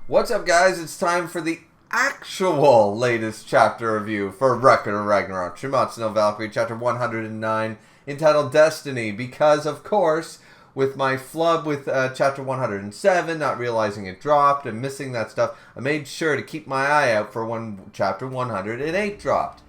What's up, guys? It's time for the actual latest chapter review for Record of Ragnarok, Shuumatsu no Valkyrie, chapter 109, entitled Destiny, because, of course, with my flub with chapter 107, not realizing it dropped and missing that stuff, I made sure to keep my eye out for when chapter 108 dropped.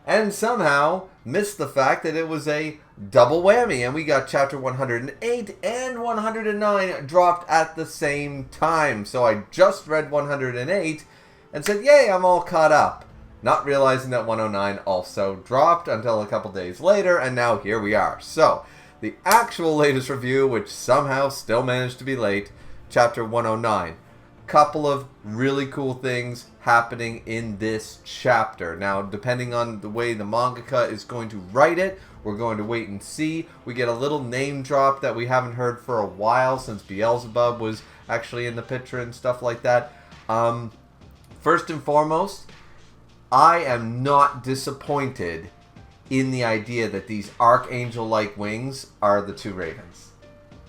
And somehow missed the fact that it was a double whammy, and we got chapter 108 and 109 dropped at the same time. So I just read 108 and said, yay, I'm all caught up. Not realizing that 109 also dropped until a couple days later, and now here we are. So, the actual latest review, which somehow still managed to be late, chapter 109. Couple of really cool things happening in this chapter. Now, depending on the way the mangaka is going to write it, we're going to wait and see. We get a little name drop that we haven't heard for a while since Beelzebub was actually in the picture and stuff like that. First and foremost, I am not disappointed in the idea that these archangel-like wings are the two ravens.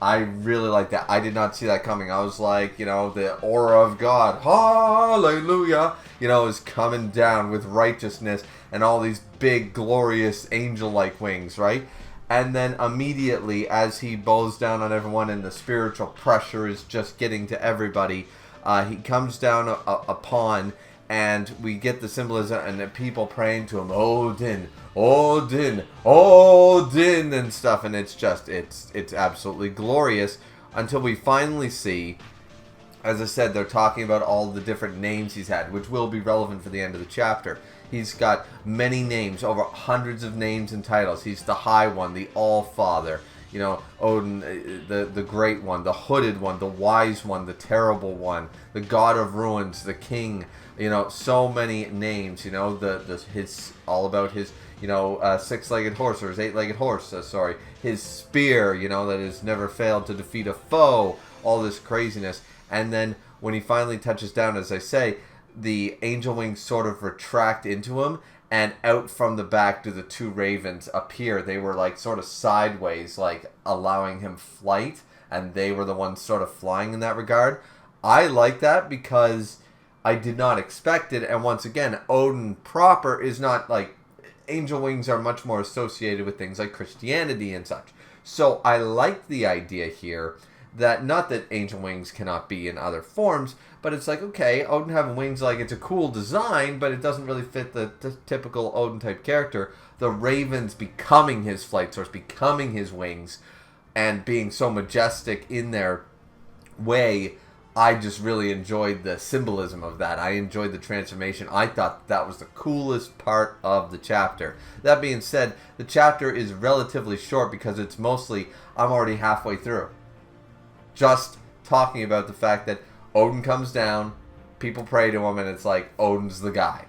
I really like that. I did not see that coming. I was like, the aura of God, hallelujah, is coming down with righteousness and all these big, glorious angel-like wings, right? And then immediately, as he bows down on everyone and the spiritual pressure is just getting to everybody, he comes down upon, and we get the symbolism and the people praying to him, Odin, Odin, Odin, and stuff, and it's absolutely glorious until we finally see, as I said, they're talking about all the different names he's had, which will be relevant for the end of the chapter. He's got many names, over hundreds of names and titles. He's the High One, the All-Father, Odin, the Great One, the Hooded One, the Wise One, the Terrible One, the God of Ruins, the King, so many names, his, all about his, six-legged horse, or his eight-legged horse, his spear, that has never failed to defeat a foe, all this craziness. And then when he finally touches down, as I say, the angel wings sort of retract into him, and out from the back do the two ravens appear. They were like sort of sideways, like allowing him flight, and they were the ones sort of flying in that regard. I like that because I did not expect it, and once again, Odin proper is not like, angel wings are much more associated with things like Christianity and such. So I like the idea here that, not that angel wings cannot be in other forms, but it's like, okay, Odin having wings, like, it's a cool design, but it doesn't really fit the typical Odin type character. The ravens becoming his flight source, becoming his wings, and being so majestic in their way, I just really enjoyed the symbolism of that. I enjoyed the transformation. I thought that was the coolest part of the chapter. That being said, the chapter is relatively short because it's mostly, I'm already halfway through, just talking about the fact that Odin comes down, people pray to him, and it's like, Odin's the guy.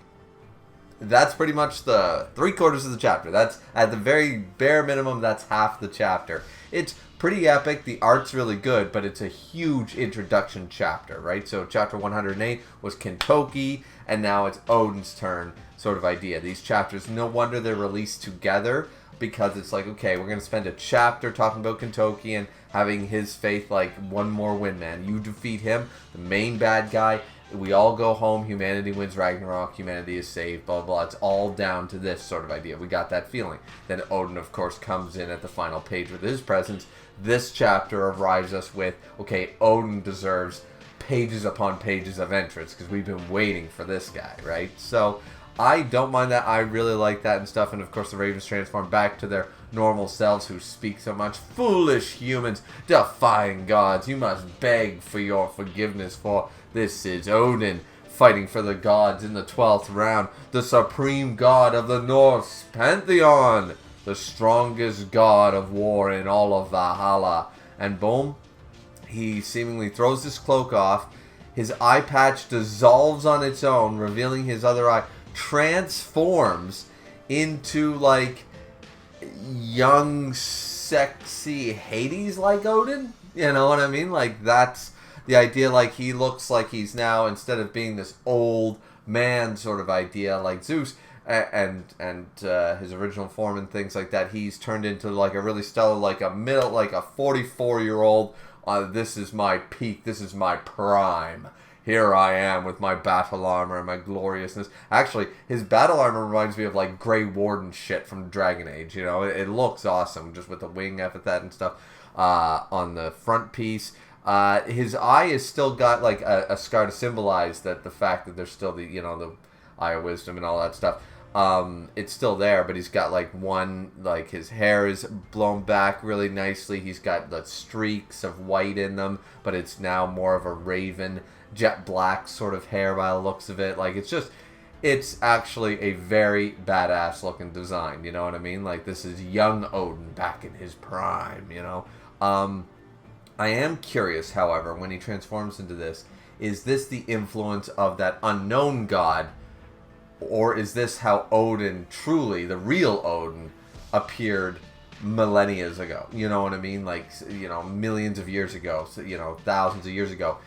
That's pretty much the 3/4 of the chapter. That's, at the very bare minimum, that's half the chapter. It's pretty epic. The art's really good, but it's a huge introduction chapter, right? So chapter 108 was Kentoki, and now it's Odin's turn sort of idea. These chapters, no wonder they're released together, because it's like, okay, we're going to spend a chapter talking about Kentoki and having his faith like one more win, man. You defeat him, the main bad guy, we all go home, humanity wins Ragnarok, humanity is saved, blah, blah. It's all down to this sort of idea. We got that feeling. Then Odin, of course, comes in at the final page with his presence. This chapter arrives us with, okay, Odin deserves pages upon pages of entrance, because we've been waiting for this guy, right? So I don't mind that. I really like that and stuff. And of course, the ravens transform back to their normal selves who speak so much. Foolish humans, defying gods, you must beg for your forgiveness, for this is Odin, fighting for the gods in the 12th round, the supreme god of the Norse pantheon, the strongest god of war in all of Valhalla. And boom, he seemingly throws his cloak off, his eye patch dissolves on its own, revealing his other eye, transforms into like young, sexy Hades like Odin. You know what I mean? Like, that's the idea. Like, he looks like he's now, instead of being this old man sort of idea like Zeus and his original form and things like that, he's turned into like a really stellar, like a 44-year-old. This is my peak. This is my prime. here I am with my battle armor and my gloriousness. Actually, his battle armor reminds me of like Grey Warden shit from Dragon Age. You know, it looks awesome just with the wing epithet and stuff on the front piece. His eye is still got like a scar to symbolize that the fact that there's still the the Eye of Wisdom and all that stuff. It's still there, but he's got like his hair is blown back really nicely. He's got the streaks of white in them, but it's now more of a raven, jet black sort of hair by the looks of it. Like it's actually a very badass looking design. You know what I mean? Like this is young Odin back in his prime. I am curious, however, when he transforms into this, is this the influence of that unknown god? Or is this how Odin, truly, the real Odin, appeared millennia ago? You know what I mean? Like, millions of years ago, thousands of years ago.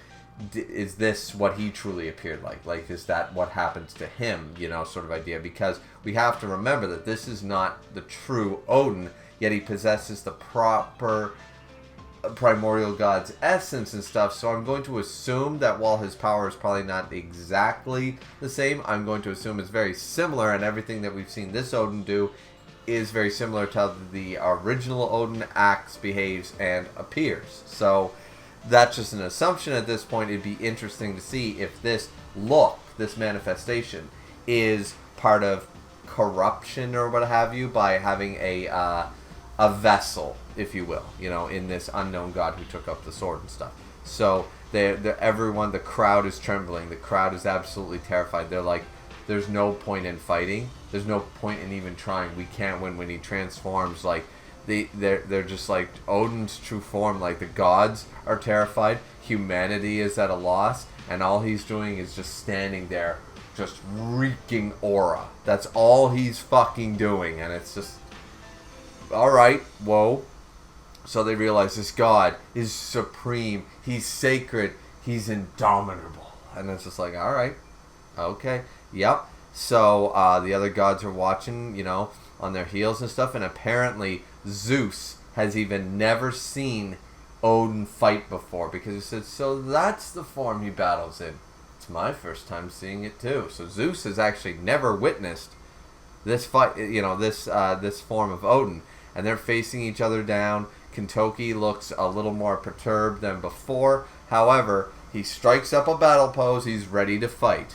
Is this what he truly appeared like? Like, is that what happens to him, sort of idea? Because we have to remember that this is not the true Odin, yet he possesses the proper primordial god's essence and stuff, so I'm going to assume that while his power is probably not exactly the same, I'm going to assume it's very similar, and everything that we've seen this Odin do is very similar to how the original Odin acts, behaves, and appears. So that's just an assumption at this point. It'd be interesting to see if this manifestation, is part of corruption or what have you, by having a vessel, if you will, in this unknown god who took up the sword and stuff. So everyone, the crowd is trembling. The crowd is absolutely terrified. They're like, there's no point in fighting. There's no point in even trying. We can't win. When he transforms, like they're just like Odin's true form. Like the gods are terrified. Humanity is at a loss, and all he's doing is just standing there, just reeking aura. That's all he's fucking doing, and it's just, all right, whoa. So they realize this god is supreme. He's sacred. He's indomitable. And it's just like, all right, okay, yep. So the other gods are watching, on their heels and stuff. And apparently Zeus has even never seen Odin fight before, because he said, so that's the form he battles in. It's my first time seeing it too. So Zeus has actually never witnessed this fight, this form of Odin. And they're facing each other down. Kentoki looks a little more perturbed than before. However, he strikes up a battle pose. He's ready to fight.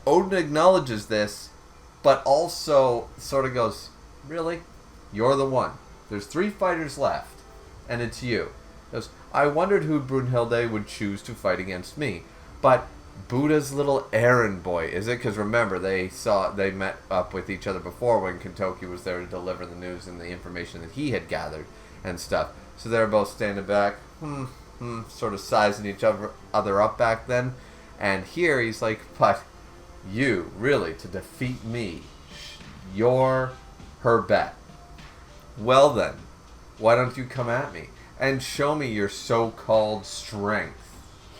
Odin acknowledges this, but also sort of goes, really? You're the one. There's 3 fighters left, and it's you. He goes, I wondered who Brunhilde would choose to fight against me. But Buddha's little errand boy, is it? Because remember, they met up with each other before when Kentoki was there to deliver the news and the information that he had gathered and stuff. So they're both standing back, sort of sizing each other up back then. And here he's like, but you, really, to defeat me, you're her bet. Well then, why don't you come at me and show me your so-called strength,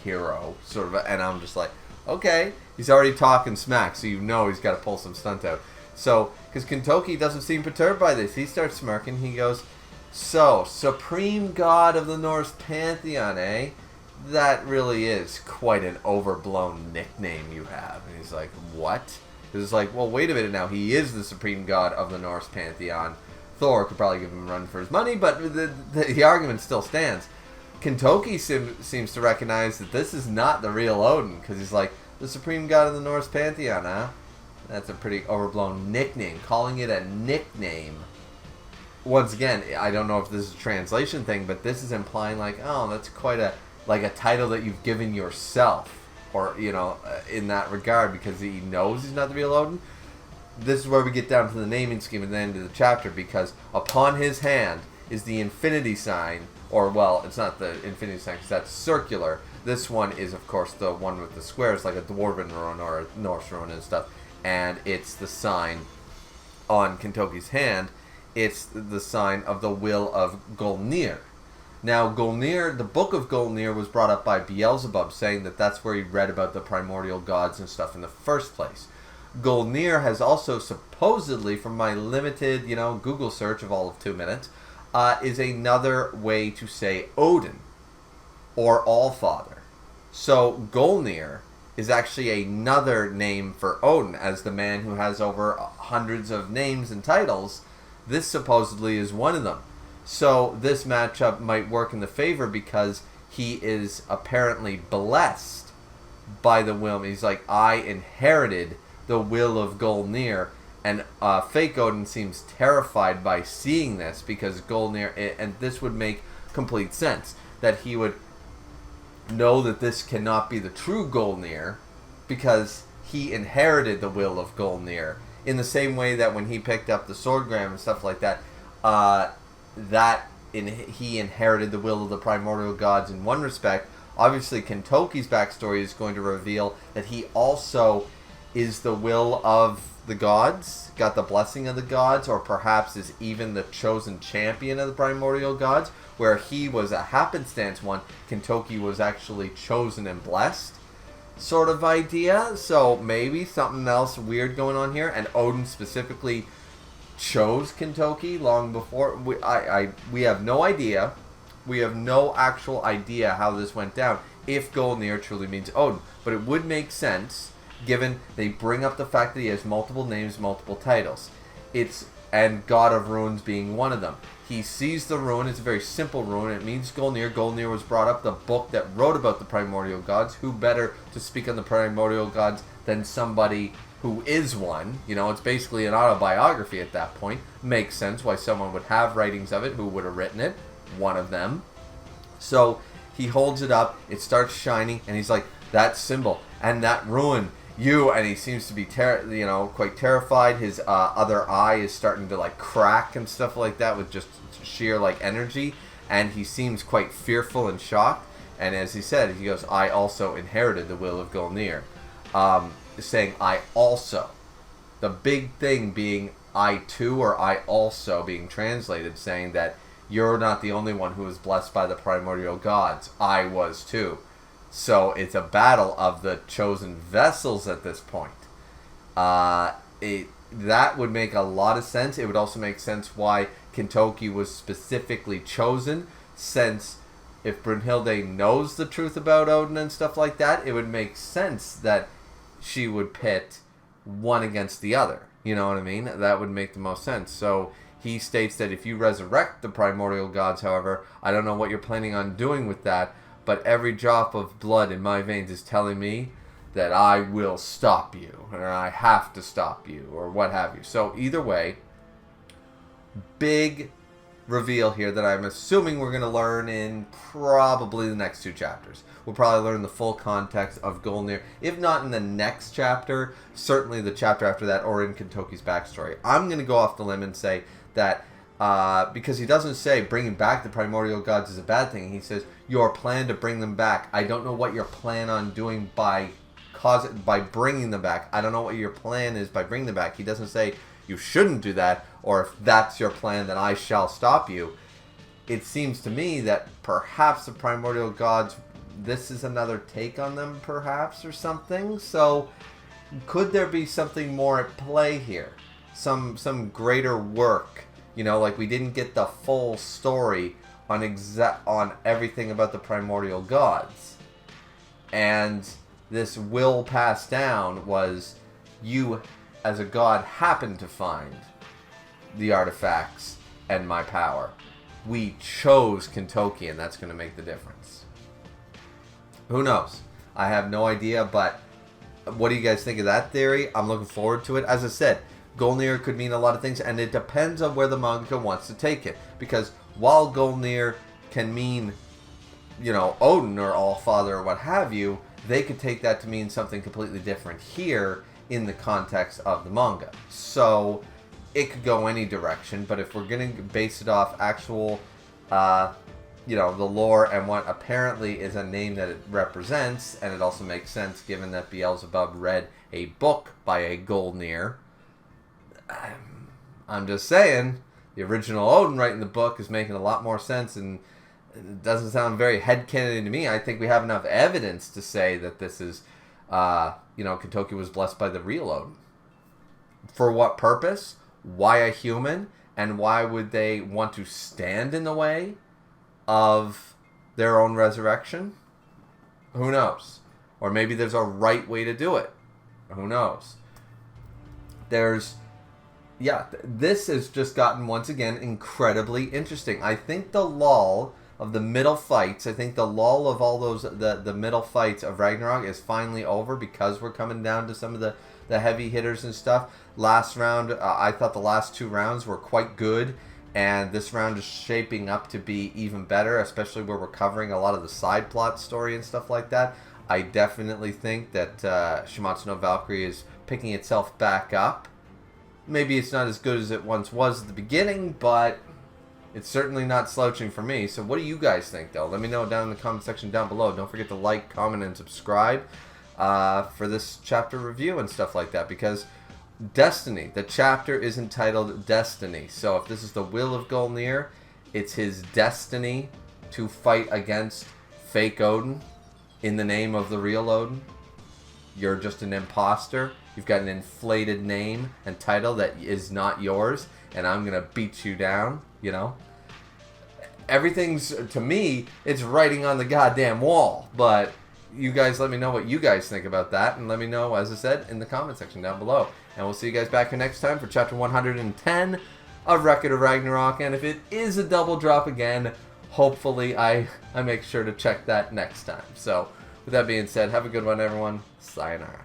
hero, sort of. And I'm just like, okay, he's already talking smack, so he's got to pull some stunt out. So, because Kentoki doesn't seem perturbed by this, he starts smirking. He goes, so, supreme god of the Norse pantheon, eh? That really is quite an overblown nickname you have. And he's like, what? It's like, well, wait a minute now. He is the supreme god of the Norse pantheon. Thor could probably give him a run for his money, but the argument still stands. Kentoki seems to recognize that this is not the real Odin, because he's like, the supreme god of the Norse pantheon, huh? That's a pretty overblown nickname. Calling it a nickname. Once again, I don't know if this is a translation thing, but this is implying like, oh, that's quite a title that you've given yourself, or, in that regard, because he knows he's not the real Odin. This is where we get down to the naming scheme at the end of the chapter, because upon his hand is the infinity sign. Or, well, it's not the infinity sign because that's circular. This one is, of course, the one with the squares, like a Dwarven rune or a Norse rune and stuff. And it's the sign on Kentoki's hand. It's the sign of the will of Golnir. Now, Golnir, the book of Golnir was brought up by Beelzebub, saying that that's where he read about the primordial gods and stuff in the first place. Golnir has also supposedly, from my limited, Google search of all of 2 minutes, is another way to say Odin, or Allfather. So Golnir is actually another name for Odin, as the man who has over hundreds of names and titles. This supposedly is one of them. So this matchup might work in the favor because he is apparently blessed by the will. He's like, I inherited the will of Golnir. And fake Odin seems terrified by seeing this because Golnir, and this would make complete sense, that he would know that this cannot be the true Golnir because he inherited the will of Golnir. In the same way that when he picked up the swordgram and stuff like that, he inherited the will of the primordial gods in one respect. Obviously, Kentoki's backstory is going to reveal that he also is the will of the gods, got the blessing of the gods, or perhaps is even the chosen champion of the primordial gods, where he was a happenstance one. Kentoki was actually chosen and blessed, sort of idea. So maybe something else weird going on here, and Odin specifically chose Kentoki long before. We have no idea. We have no actual idea how this went down, if Golnir truly means Odin. But it would make sense, given they bring up the fact that he has multiple names, multiple titles. And God of Runes being one of them. He sees the rune. It's a very simple rune. It means Golnir. Golnir was brought up, the book that wrote about the primordial gods. Who better to speak on the primordial gods than somebody who is one? You know, it's basically an autobiography at that point. Makes sense why someone would have writings of it. Who would have written it? One of them. So he holds it up. It starts shining, and he's like, that symbol and that rune. And he seems to be quite terrified. His other eye is starting to like crack and stuff like that with just sheer like energy, and he seems quite fearful and shocked. And as he said, he goes, I also inherited the will of Golnir. Saying I also, the big thing being I too, or I also being translated, saying that you're not the only one who was blessed by the primordial gods. I was too. So it's a battle of the chosen vessels at this point. That would make a lot of sense. It would also make sense why Kentoki was specifically chosen, since if Brunhilde knows the truth about Odin and stuff like that, it would make sense that she would pit one against the other. You know what I mean? That would make the most sense. So he states that if you resurrect the primordial gods, however, I don't know what you're planning on doing with that, but every drop of blood in my veins is telling me that I will stop you, or I have to stop you, or what have you. So either way, big reveal here that I'm assuming we're going to learn in probably the next 2 chapters. We'll probably learn the full context of Golnir. If not in the next chapter, certainly the chapter after that, or in Kentoki's backstory. I'm going to go off the limb and say that because he doesn't say bringing back the primordial gods is a bad thing. He says your plan to bring them back. I don't know what your plan on doing by bringing them back. I don't know what your plan is by bringing them back. He doesn't say you shouldn't do that, or if that's your plan, then I shall stop you. It seems to me that perhaps the primordial gods, this is another take on them, perhaps, or something. So could there be something more at play here? Some greater work? You know, like we didn't get the full story on everything about the primordial gods. And this will pass down was you, as a god, happened to find the artifacts and my power. We chose Kentoki, and that's going to make the difference. Who knows? I have no idea, but what do you guys think of that theory? I'm looking forward to it. As I said, Golnir could mean a lot of things, and it depends on where the manga wants to take it. Because while Golnir can mean, you know, Odin or All-Father or what have you, they could take that to mean something completely different here in the context of the manga. So it could go any direction, but if we're going to base it off actual, you know, the lore and what apparently is a name that it represents, and it also makes sense given that Beelzebub read a book by a Golnir. I'm just saying, the original Odin writing the book is making a lot more sense, and it doesn't sound very headcanon to me. I think we have enough evidence to say that this is, you know, Kentoki was blessed by the real Odin. For what purpose? Why a human? And why would they want to stand in the way of their own resurrection? Who knows? Or maybe there's a right way to do it. Who knows? This has just gotten, once again, incredibly interesting. I think the lull of the middle fights, I think the lull of all those, the middle fights of Ragnarok is finally over because we're coming down to some of the heavy hitters and stuff. Last round, I thought the last 2 rounds were quite good, and this round is shaping up to be even better, especially where we're covering a lot of the side plot story and stuff like that. I definitely think that Shuumatsu no Valkyrie is picking itself back up. Maybe it's not as good as it once was at the beginning, but it's certainly not slouching for me. So what do you guys think, though? Let me know down in the comment section down below. Don't forget to like, comment, and subscribe for this chapter review and stuff like that, because Destiny, the chapter is entitled Destiny. So if this is the will of Golnir, it's his destiny to fight against fake Odin in the name of the real Odin. You're just an imposter. You've got an inflated name and title that is not yours, and I'm going to beat you down, you know? Everything's, to me, it's writing on the goddamn wall, but you guys let me know what you guys think about that, and let me know, as I said, in the comment section down below. And we'll see you guys back here next time for chapter 110 of Record of Ragnarok, and if it is a double drop again, hopefully I make sure to check that next time. So, with that being said, have a good one, everyone. Sayonara.